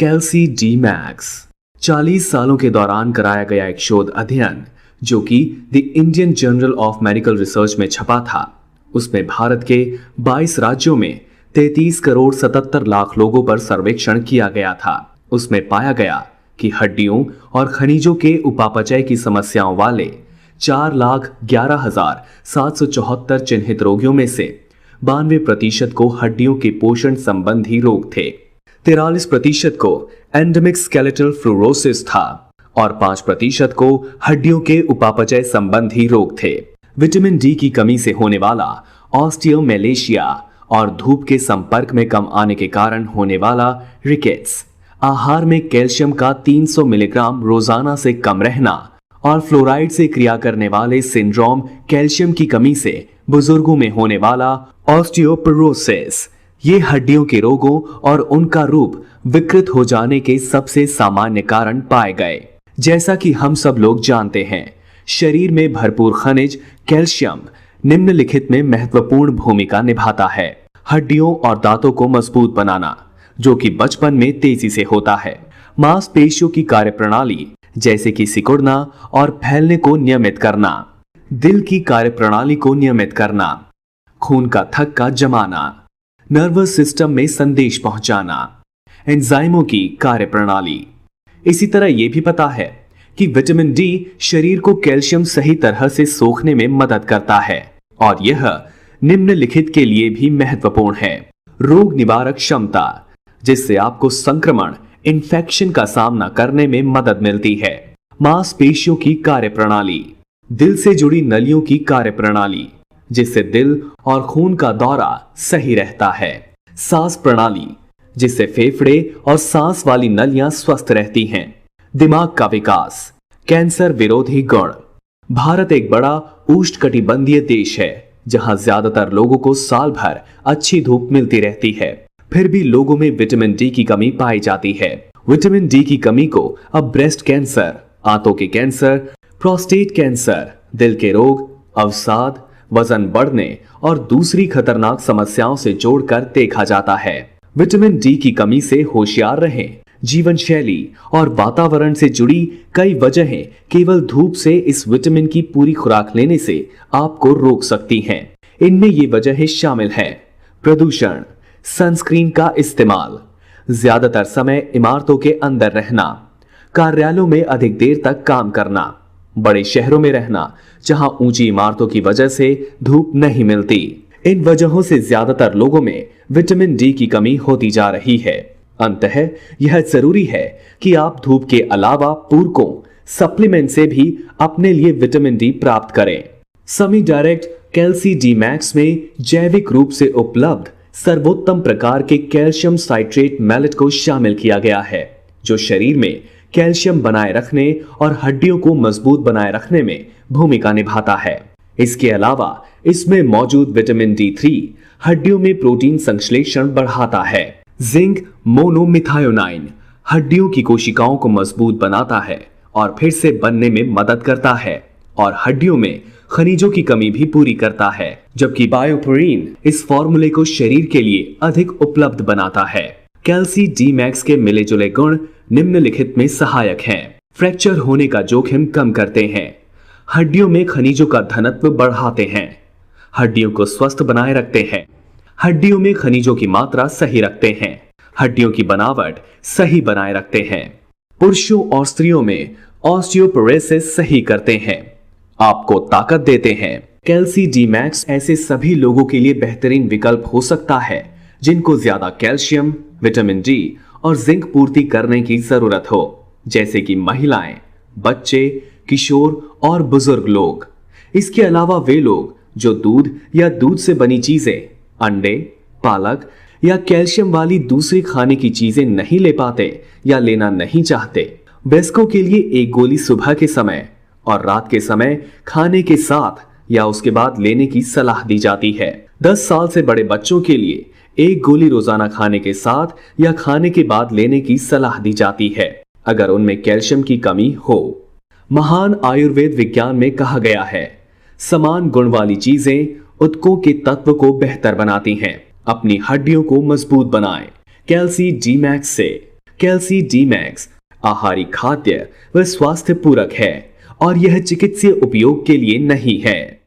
कैल्सी D max 40 सालों के दौरान कराया गया एक शोध अध्ययन जो कि the Indian journal of medical research में छपा था। उसमें भारत के 22 राज्यों में 33 करोड़ 77 लाख लोगों पर सर्वेक्षण किया गया था। उसमें पाया गया कि हड्डियों और खनिजों के उपापचय की समस्याओं वाले 4,11,774 चिन्हित रोगियों में से 92% को हड्डियों के पोषण संबंधी रोग थे, 43% को एंडेमिक स्केलेटल फ्लोरोसिस था और 5% को हड्डियों के उपापचय संबंधी रोग थे। विटामिन डी की कमी से होने वाला ऑस्टियोमेलेशिया और धूप के संपर्क में कम आने के कारण होने वाला रिकेट्स, आहार में कैल्शियम का 300 मिलीग्राम रोजाना से कम रहना और फ्लोराइड से क्रिया करने वाले सिंड्रोम कैल्शियम की कमी से बुजुर्गों में होने वाला ऑस्टियोपोरोसिस, ये हड्डियों के रोगों और उनका रूप विकृत हो जाने के सबसे सामान्य कारण पाए गए। जैसा कि हम सब लोग जानते हैं, शरीर में भरपूर खनिज कैल्शियम निम्नलिखित में महत्वपूर्ण भूमिका निभाता है। हड्डियों और दांतों को मजबूत बनाना, जो कि बचपन में तेजी से होता है। मांसपेशियों की कार्यप्रणाली जैसे कि सिकुड़ना और फैलने को नियमित करना, दिल की कार्यप्रणाली को नियमित करना, खून का थक्का जमाना, नर्वस सिस्टम में संदेश पहुंचाना, एंजाइमों की कार्यप्रणाली। इसी तरह यह भी पता है कि विटामिन डी शरीर को कैल्शियम सही तरह से सोखने में मदद करता है और यह निम्नलिखित के लिए भी महत्वपूर्ण है। रोग निवारक क्षमता, जिससे आपको संक्रमण इन्फेक्शन का सामना करने में मदद मिलती है। मांसपेशियों की कार्यप्रणाली, दिल से जुड़ी नलियों की कार्यप्रणाली, जिससे दिल और खून का दौरा सही रहता है। सांस प्रणाली, जिससे फेफड़े और सांस वाली नलियां स्वस्थ रहती हैं। दिमाग का विकास, कैंसर विरोधी गुण। भारत एक बड़ा उष्णकटिबंधीय देश है जहां ज्यादातर लोगों को साल भर अच्छी धूप मिलती रहती है, फिर भी लोगों में विटामिन डी की कमी पाई जाती है। विटामिन डी की कमी को अब ब्रेस्ट कैंसर, आंतों के कैंसर, प्रोस्टेट कैंसर, दिल के रोग, अवसाद, वजन बढ़ने और दूसरी खतरनाक समस्याओं से जोड़कर देखा जाता है। विटामिन डी की कमी से होशियार रहें। जीवन शैली और वातावरण से जुड़ी कई वजहें केवल धूप से इस विटामिन की पूरी खुराक लेने से आपको रोक सकती हैं। इनमें ये वजहें शामिल हैं: प्रदूषण, सनस्क्रीन का इस्तेमाल, ज्यादातर समय इमारतों के अंदर रहना, कार्यालयों में अधिक देर तक काम करना, बड़े शहरों में रहना जहां ऊंची इमारतों की वजह से धूप नहीं मिलती। इन वजहों से ज्यादातर लोगों में विटामिन डी की कमी होती जा रही है। अंततः यह जरूरी है कि आप धूप के अलावा पूरकों, सप्लीमेंट से भी अपने लिए विटामिन डी प्राप्त करें। समी डायरेक्ट कैल्सी डी मैक्स में जैविक रूप से उपलब्ध सर्वोत्तम प्रकार के कैल्शियम साइट्रेट मैलेट को शामिल किया गया है, जो शरीर में कैल्शियम बनाए रखने और हड्डियों को मजबूत बनाए रखने में भूमिका निभाता है। इसके अलावा इसमें मौजूद विटामिन D3 हड्डियों में प्रोटीन संश्लेषण बढ़ाता है। जिंक मोनोमिथायोनाइन हड्डियों की कोशिकाओं को मजबूत बनाता है और फिर से बनने में मदद करता है और हड्डियों में खनिजों की कमी भी पूरी करता है, जबकि बायोपोरिन इस फॉर्मूले को शरीर के लिए अधिक उपलब्ध बनाता है। कैल्सी डी मैक्स के मिले जुले गुण निम्नलिखित में सहायक हैं। फ्रैक्चर होने का जोखिम कम करते हैं, हड्डियों में खनिजों का घनत्व बढ़ाते हैं, हड्डियों को स्वस्थ बनाए रखते हैं, हड्डियों में खनिजों की मात्रा सही रखते हैं, हड्डियों की बनावट सही बनाए रखते हैं, पुरुषों और स्त्रियों में ऑस्टियोपोरोसिस सही करते हैं, आपको ताकत देते हैं। कैल्सी डी मैक्स ऐसे सभी लोगों के लिए बेहतरीन विकल्प हो सकता है जिनको ज्यादा कैल्शियम, विटामिन डी और जिंक पूर्ति करने की जरूरत हो, जैसे कि महिलाएं, बच्चे, किशोर और बुजुर्ग लोग। इसके अलावा वे लोग जो दूध या दूध से बनी चीजें, अंडे, पालक या कैल्शियम वाली दूसरी खाने की चीजें नहीं ले पाते या लेना नहीं चाहते, वयस्कों के लिए एक गोली सुबह के समय और रात के समय खाने के साथ या उसके बाद लेने की सलाह दी जाती है। 10 साल से बड़े बच्चों के लिए एक गोली रोजाना खाने के साथ या खाने के बाद लेने की सलाह दी जाती है अगर उनमें कैल्शियम की कमी हो। महान आयुर्वेद विज्ञान में कहा गया है, समान गुण वाली चीजें ऊतकों के तत्व को बेहतर बनाती हैं। अपनी हड्डियों को मजबूत बनाएं। कैल्सी डी मैक्स से कैल्सी डी मैक्स आहारी खाद्य व स्वास्थ्य पूरक है और यह चिकित्सीय उपयोग के लिए नहीं है।